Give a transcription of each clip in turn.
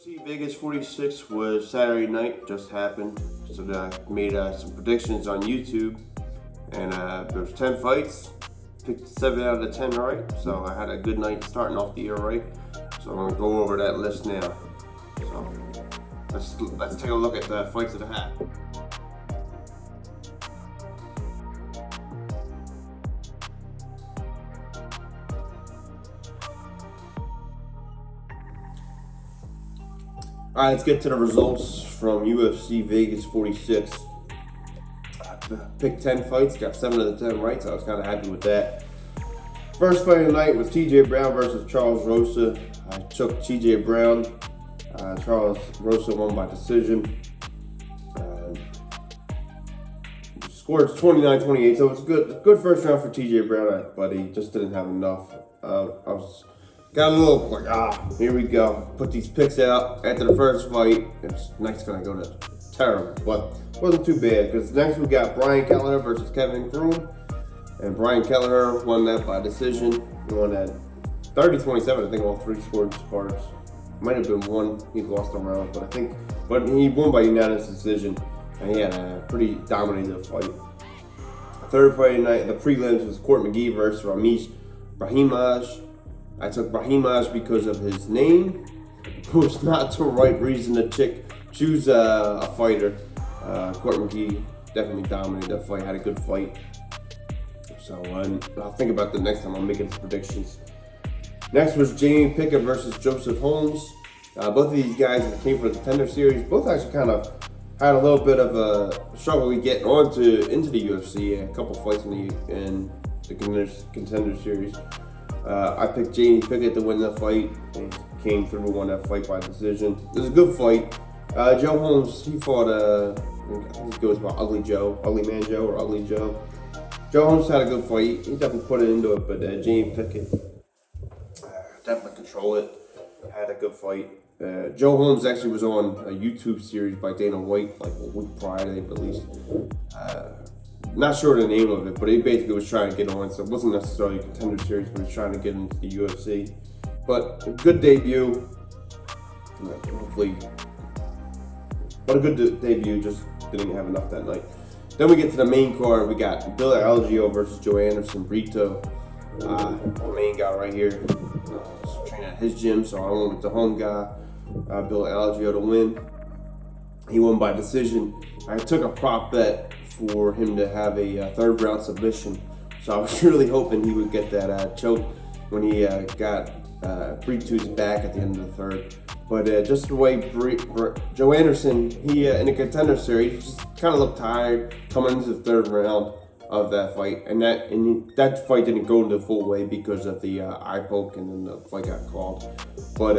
UFC Vegas 46 was Saturday night, just happened. So I made some predictions on YouTube, and there was 10 fights, picked 7 out of the 10 right. So I had a good night starting off the year right. So I'm gonna go over that list now. So let's take a look at the fights that I had. Alright, let's get to the results from UFC Vegas 46. I picked 10 fights, got 7 of the 10 right, so I was kind of happy with that. First fight of the night was TJ Brown versus Charles Rosa. I took TJ Brown. Charles Rosa won by decision. Scored 29-28, so it was a good first round for TJ Brown, but he just didn't have enough. Got a little like, here we go. Put these picks out after the first fight. It's next gonna go to terrible, but wasn't too bad because next we got Brian Kelleher versus Kevin Kroon, and Brian Kelleher won that by decision. He won that 30-27. I think all 3 scored cards. Might have been one he lost a round, but he won by unanimous decision, and he had a pretty dominating fight. Third fight of the night, the prelims was Court McGee versus Ramesh Brahimaj. I took Brahimaj because of his name. It was not the right reason to choose a fighter. Court McGee definitely dominated that fight, had a good fight. So I'll think about that next time I'm making his predictions. Next was Jamie Pickett versus Joseph Holmes. Both of these guys came from the Contender Series. Both actually kind of had a little bit of a struggle getting into the UFC. A couple fights in the Contender Series. I picked Jamie Pickett to win the fight, and came through and won that fight by decision. It was a good fight. Joe Holmes, he fought, I think he goes by Ugly Joe, Ugly Man Joe, or Ugly Joe. Joe Holmes had a good fight. He definitely put it into it, but Jamie Pickett definitely controlled it. Had a good fight. Joe Holmes actually was on a YouTube series by Dana White like a week prior, they released. Not sure the name of it, but he basically was trying to get on, so it wasn't necessarily a Contender Series, but he was trying to get into the UFC. But a good debut. Hopefully, but a good debut, just didn't have enough that night. Then we get to the main card. We got Bill Algeo versus Joe Anderson Brito. The main guy right here. Training at his gym, so I went with the home guy, Bill Algeo, to win. He won by decision. I took a prop bet for him to have a third round submission, so I was really hoping he would get that choke when he got Brito's back at the end of the third. But just the way Joe Anderson, he in the Contender Series, he just kind of looked tired coming into the third round of that fight, and that fight didn't go into full way because of the eye poke, and then the fight got called. But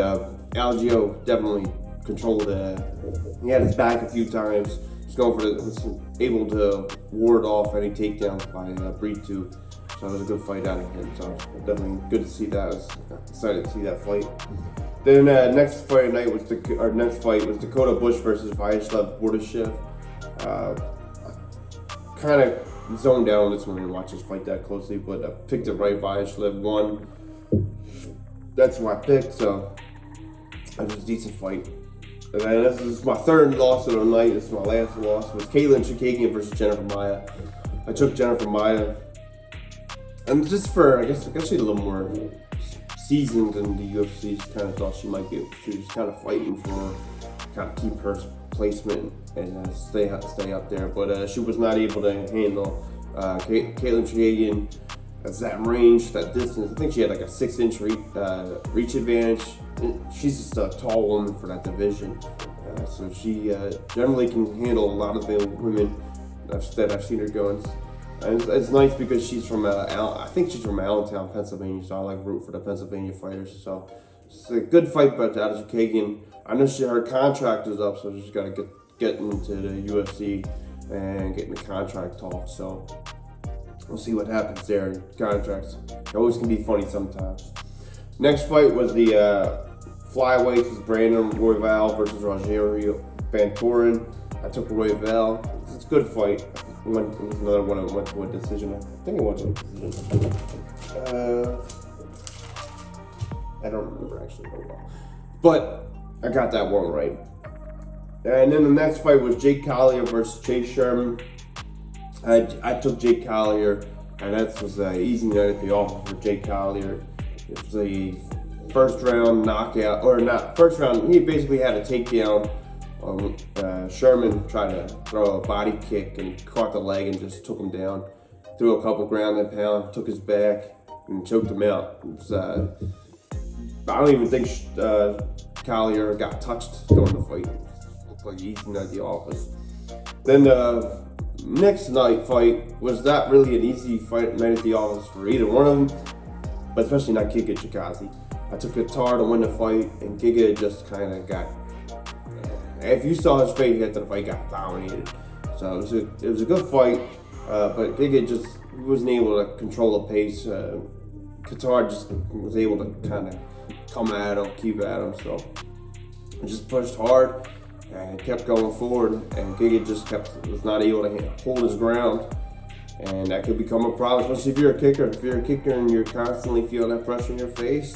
Algeo definitely controlled. He had his back a few times. Was able to ward off any takedowns by Brito. So it was a good fight out of him. So definitely good to see that. I was excited to see that fight. Then next fight of the night our next fight was Dakota Bush versus Vyacheslav Bordashev. Kind of zoned out on this one and watch this fight that closely, but I picked it right. Vyacheslav won. That's what I picked. So it was a decent fight. And then this is my third loss of the night. This is my last loss. Was Katlyn Chookagian versus Jennifer Maia. I took Jennifer Maia, and just for I guess she's a little more seasoned in the UFC. Just kind of thought she might be. She was kind of fighting for kind of keep her placement and stay up there, but she was not able to handle Katlyn Chookagian. That's that range, that distance. I think she had like a 6-inch reach advantage. She's just a tall woman for that division, so she generally can handle a lot of the women that I've seen her go. And it's nice because she's from I think she's from Allentown, Pennsylvania. So I like root for the Pennsylvania fighters. So it's a good fight, but out of Chookagian, I know her contract is up, so she's got to get into the UFC and get in the contract talk. So we'll see what happens there. Contracts always can be funny sometimes. Next fight was the flyweights. Was Brandon Royval versus Rogerio Bantorin. I took Royval. It's a good fight. It was another one that went to a decision. I think it went to a decision. I don't remember actually very well. But I got that one right. And then the next fight was Jake Collier versus Chase Sherman. I took Jake Collier, and that was an easy night at the office for Jake Collier. It was a first round knockout, or not first round. He basically had a takedown. Sherman tried to throw a body kick and caught the leg and just took him down. Threw a couple ground and pound, took his back, and choked him out. It was, I don't even think Collier got touched during the fight. It looked like he's at the office. Then the next night fight was not really an easy fight night at the office for either one of them, but especially not Giga Chikadze. I took Qatar to win the fight, and Giga just kind of got. If you saw his face after the fight, got dominated. So it was a good fight, but Giga just wasn't able to control the pace. Qatar just was able to kind of come at him, keep at him. So he just pushed hard and kept going forward, and Giga just was not able to hold his ground, and that could become a problem, especially if you're a kicker. If you're a kicker and you're constantly feeling that pressure in your face,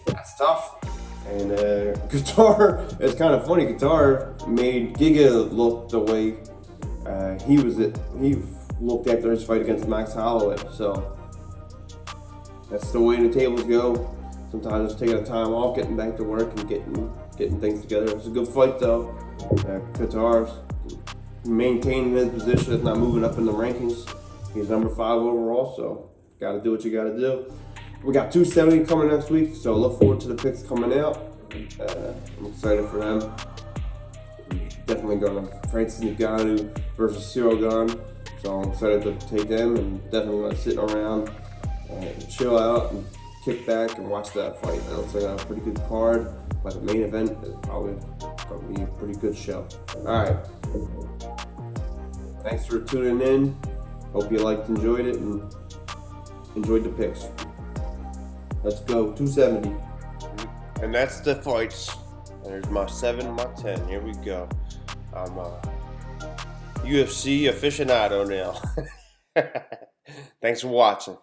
that's tough. And Qatar, it's kind of funny. Qatar made Giga look the way he looked after his fight against Max Holloway. So that's the way the tables go. Sometimes just taking a time off, getting back to work, and getting things together. It was a good fight though. Qatar's maintaining his position, is not moving up in the rankings. He's number 5 overall, so got to do what you got to do. We got 270 coming next week, so look forward to the picks coming out. I'm excited for them. Definitely going to Francis Ngannou versus Cyril Gane, so I'm excited to take them, and definitely going to sit around and chill out and kick back and watch that fight. That looks like a pretty good card, but the main event is probably going to be a pretty good show. All right. Thanks for tuning in. Hope you enjoyed it, and enjoyed the picks. Let's go, 270. And that's the fights. There's my 7 and my 10. Here we go. I'm a UFC aficionado now. Thanks for watching.